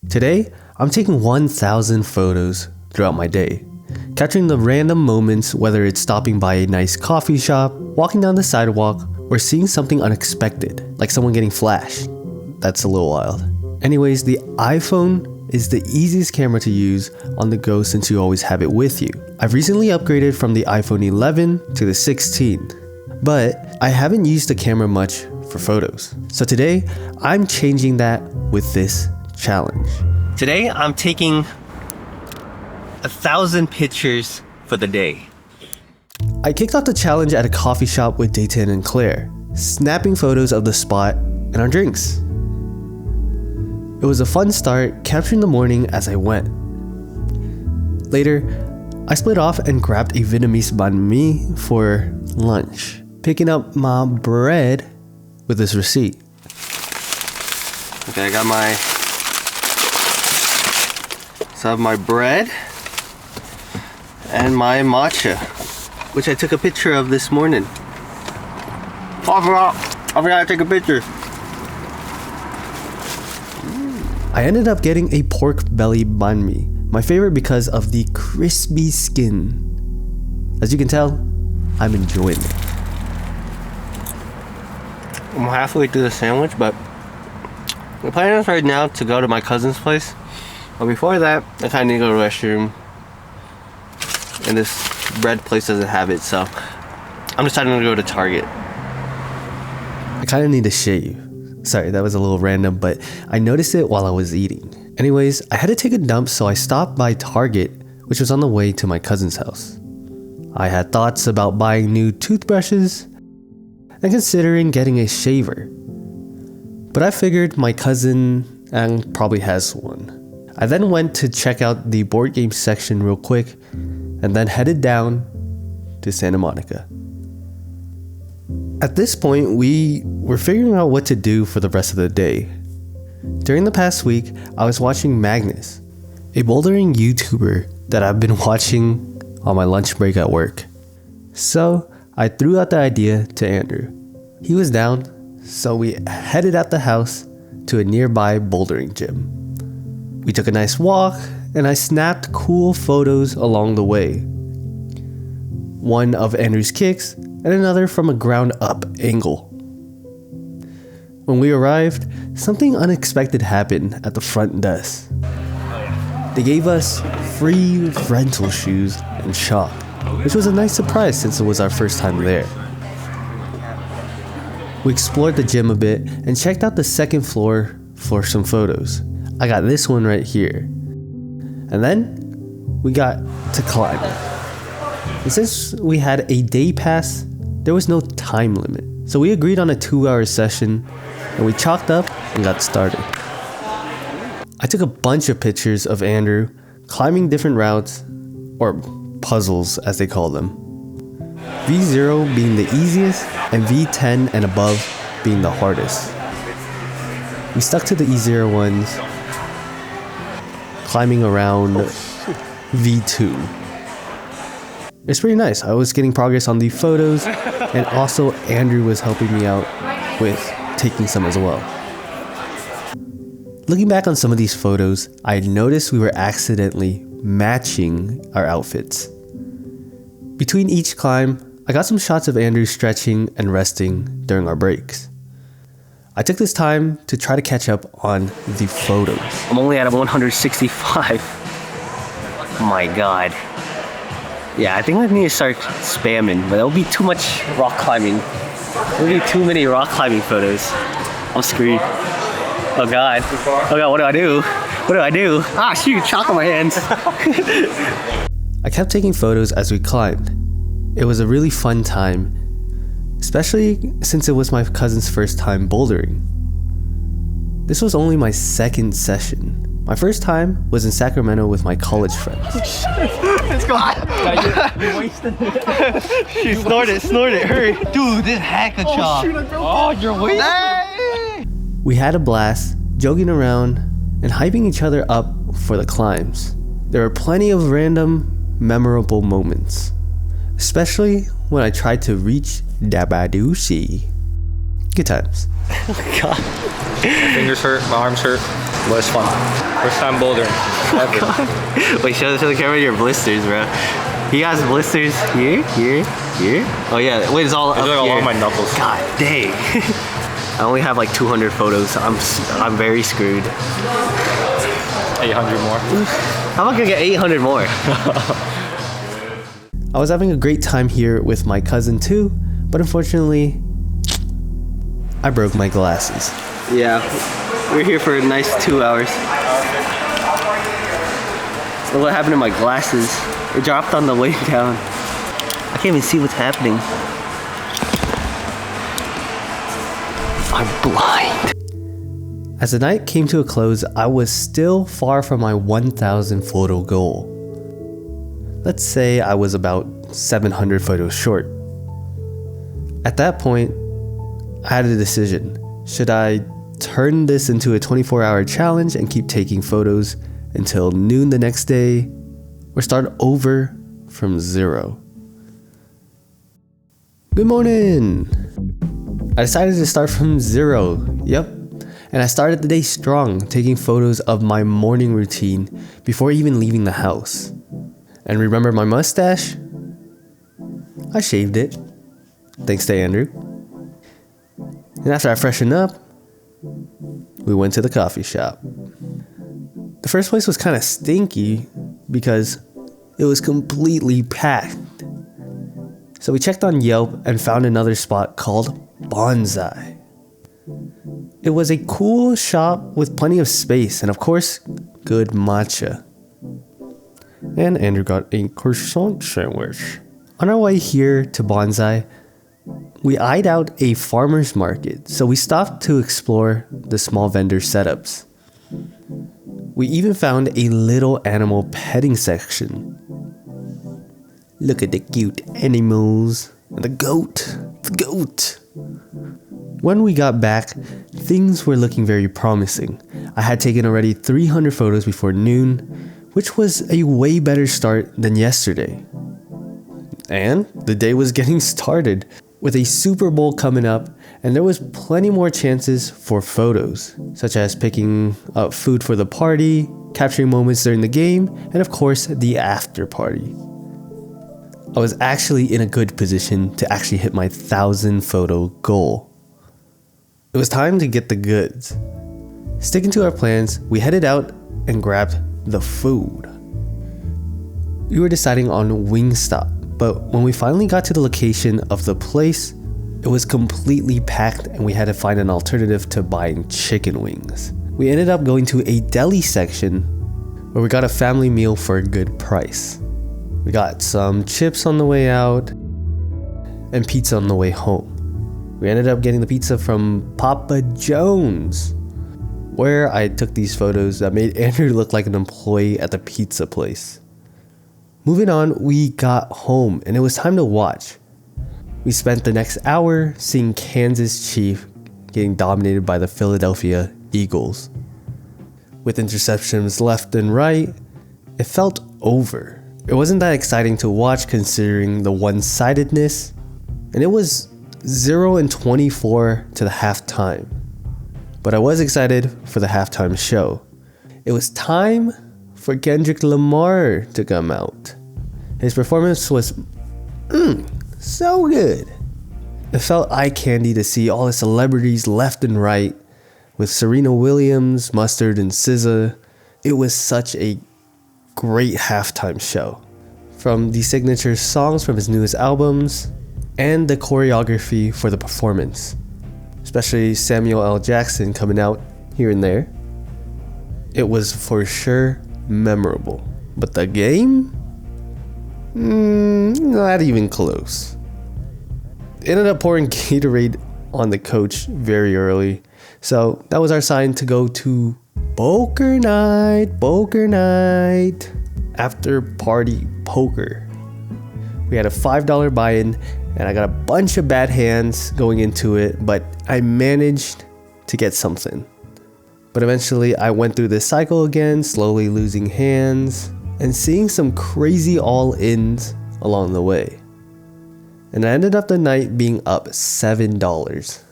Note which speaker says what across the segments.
Speaker 1: Today, I'm taking 1,000 photos throughout my day, capturing the random moments, whether it's stopping by a nice coffee shop, walking down the sidewalk, or seeing something unexpected, like someone getting flashed. That's a little wild. Anyways, the iPhone is the easiest camera to use on the go since you always have it with you. I've recently upgraded from the iPhone 11 to the 16, but I haven't used the camera much for photos. So today, I'm changing that with this challenge. Today, I'm taking 1,000 pictures for the day. I kicked off the challenge at a coffee shop with Dayton and Claire, snapping photos of the spot and our drinks. It was a fun start, capturing the morning as I went. Later, I split off and grabbed a Vietnamese banh mi for lunch, picking up my bread with this receipt. Okay, I got my bread and my matcha, which I took a picture of this morning. I forgot to take a picture. I ended up getting a pork belly banh mi, my favorite because of the crispy skin. As you can tell, I'm enjoying it. I'm halfway through the sandwich, but the plan is right now to go to my cousin's place. But before that, I kind of need to go to the restroom. And this bread place doesn't have it, so I'm deciding to go to Target. I kind of need to shave. Sorry, that was a little random, but I noticed it while I was eating. Anyways, I had to take a dump, so I stopped by Target, which was on the way to my cousin's house. I had thoughts about buying new toothbrushes and considering getting a shaver. But I figured my cousin probably has one. I then went to check out the board game section real quick and then headed down to Santa Monica. At this point, we were figuring out what to do for the rest of the day. During the past week, I was watching Magnus, a bouldering YouTuber that I've been watching on my lunch break at work. So I threw out the idea to Andrew. He was down, so we headed out the house to a nearby bouldering gym. We took a nice walk, and I snapped cool photos along the way. One of Andrew's kicks, and another from a ground up angle. When we arrived, something unexpected happened at the front desk. They gave us free rental shoes and chalk, which was a nice surprise since it was our first time there. We explored the gym a bit and checked out the second floor for some photos. I got this one right here. And then we got to climbing. And since we had a day pass, there was no time limit. So we agreed on a 2-hour session and we chalked up and got started. I took a bunch of pictures of Andrew climbing different routes, or puzzles as they call them. V0 being the easiest and V10 and above being the hardest. We stuck to the E0 ones, climbing around V2. It's pretty nice. I was getting progress on the photos, and also Andrew was helping me out with taking some as well. Looking back on some of these photos, I noticed we were accidentally matching our outfits. Between each climb, I got some shots of Andrew stretching and resting during our breaks. I took this time to try to catch up on the photos. I'm only at 165. Oh my god. Yeah, I think I need to start spamming, but that'll be too much rock climbing. There'll be too many rock climbing photos. I'm screwed. Oh god. Oh god, what do I do? What do I do? Ah, shoot, chalk on my hands. I kept taking photos as we climbed. It was a really fun time, especially since it was my cousin's first time bouldering. This was only my second session. My first time was in Sacramento with my college friends.
Speaker 2: Let's go. You're wasting it. Snort it, hurry. Dude, this heck a chop. Oh, you're wasting it.
Speaker 1: We had a blast, joking around and hyping each other up for the climbs. There were plenty of random, memorable moments, especially when I tried to reach Dabadusi. Good times.
Speaker 2: Oh god. My fingers hurt, my arms hurt. but it's fun. First time bouldering ever.
Speaker 1: Wait, show the camera your blisters, bro. He has blisters here, here, here. Oh yeah, wait, it's all up
Speaker 2: like
Speaker 1: here.
Speaker 2: along my knuckles.
Speaker 1: God dang. I only have like 200 photos. I'm very screwed.
Speaker 2: 800 more.
Speaker 1: How am I gonna get 800 more? I was having a great time here with my cousin too, but unfortunately, I broke my glasses. Yeah, we're here for a nice 2 hours. What happened to my glasses? It dropped on the way down. I can't even see what's happening. I'm blind. As the night came to a close, I was still far from my 1,000 photo goal. Let's say I was about 700 photos short. At that point, I had a decision. Should I turn this into a 24-hour challenge and keep taking photos until noon the next day, or start over from zero? Good morning! I decided to start from zero, yep. And I started the day strong, taking photos of my morning routine before even leaving the house. And remember my mustache? I shaved it, thanks to Andrew. And after I freshened up, we went to the coffee shop. The first place was kind of stinky because it was completely packed. So we checked on Yelp and found another spot called Bonsai. It was a cool shop with plenty of space and of course, good matcha. And Andrew got a croissant sandwich. On our way here to Bonsai, we eyed out a farmer's market, so we stopped to explore the small vendor setups. We even found a little animal petting section. Look at the cute animals. And the goat. The goat. When we got back, things were looking very promising. I had taken already 300 photos before noon, which was a way better start than yesterday. And the day was getting started with a Super Bowl coming up, and there was plenty more chances for photos, such as picking up food for the party, capturing moments during the game, and of course the after party. I was actually in a good position to actually hit my 1,000 photo goal. It was time to get the goods. Sticking to our plans, we headed out and grabbed the food. We were deciding on Wingstop, but when we finally got to the location of the place, it was completely packed and we had to find an alternative to buying chicken wings. We ended up going to a deli section where we got a family meal for a good price. We got some chips on the way out and pizza on the way home. We ended up getting the pizza from Papa John's, where I took these photos that made Andrew look like an employee at the pizza place. Moving on, we got home and it was time to watch. We spent the next hour seeing Kansas Chiefs getting dominated by the Philadelphia Eagles. With interceptions left and right, it felt over. It wasn't that exciting to watch considering the one-sidedness, and it was 0-24 to the halftime. But I was excited for the halftime show. It was time for Kendrick Lamar to come out. His performance was so good. It felt eye candy to see all the celebrities left and right with Serena Williams, Mustard, and SZA. It was such a great halftime show. From the signature songs from his newest albums and the choreography for the performance, especially Samuel L. Jackson coming out here and there. It was for sure memorable. But the game? Not even close. Ended up pouring Gatorade on the coach very early. So that was our sign to go to poker night. After party poker. We had a $5 buy-in and I got a bunch of bad hands going into it, but I managed to get something. But eventually I went through this cycle again, slowly losing hands and seeing some crazy all-ins along the way. And I ended up the night being up $7.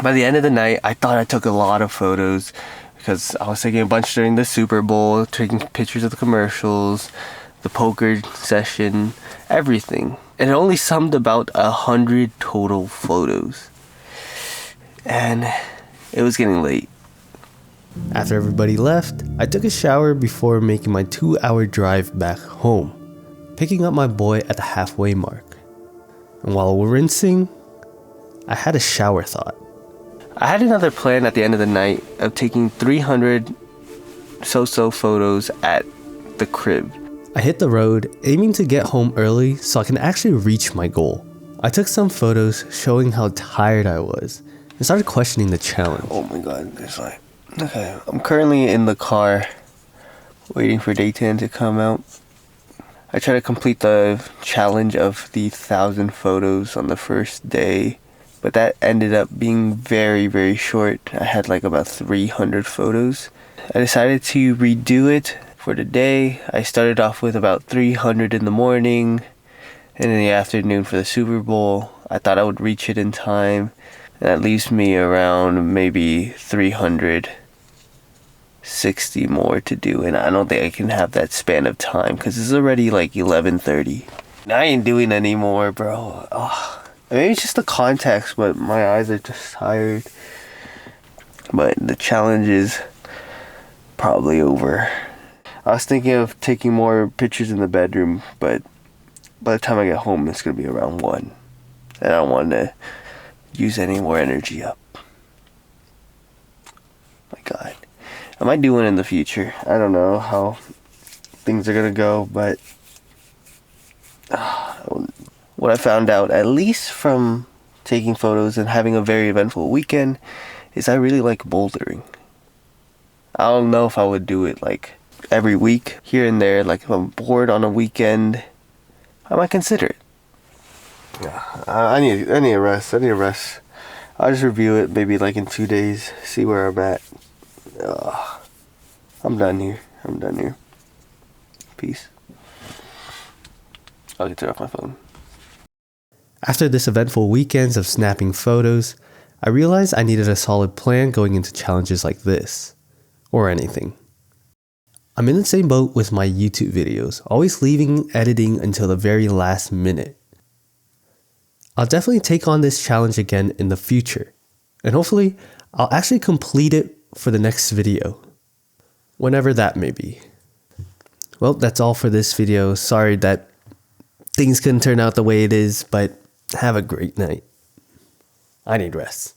Speaker 1: By the end of the night, I thought I took a lot of photos because I was taking a bunch during the Super Bowl, taking pictures of the commercials, the poker session, everything. And it only summed about 100 total photos. And it was getting late. After everybody left, I took a shower before making my 2-hour drive back home, picking up my boy at the halfway mark. And while we're rinsing, I had a shower thought. I had another plan at the end of the night of taking 300 so-so photos at the crib. I hit the road, aiming to get home early so I can actually reach my goal. I took some photos showing how tired I was and started questioning the challenge. Oh my god, there's like... Okay, I'm currently in the car waiting for day 10 to come out. I tried to complete the challenge of the 1,000 photos on the first day, but that ended up being very, very short. I had like about 300 photos. I decided to redo it for the day. I started off with about 300 in the morning, and in the afternoon for the Super Bowl. I thought I would reach it in time, and that leaves me around maybe 360 more to do, and I don't think I can have that span of time because it's already like 11:30. I ain't doing anymore, bro. Maybe it's just the context, but my eyes are just tired. But the challenge is probably over. I was thinking of taking more pictures in the bedroom, but by the time I get home, it's gonna be around 1. And I don't want to use any more energy up. My god. I might do one in the future. I don't know how things are gonna go, but what I found out, at least from taking photos and having a very eventful weekend, is I really like bouldering. I don't know if I would do it like every week, here and there. Like if I'm bored on a weekend, I might consider it. Yeah, I need a rest. I'll just review it maybe like in 2 days, see where I'm at. I'm done here. Peace. I'll get off my phone. After this eventful weekends of snapping photos, I realized I needed a solid plan going into challenges like this, or anything. I'm in the same boat with my YouTube videos, always leaving editing until the very last minute. I'll definitely take on this challenge again in the future, and hopefully I'll actually complete it for the next video, whenever that may be. Well, that's all for this video. Sorry that things couldn't turn out the way it is, but have a great night. I need rest.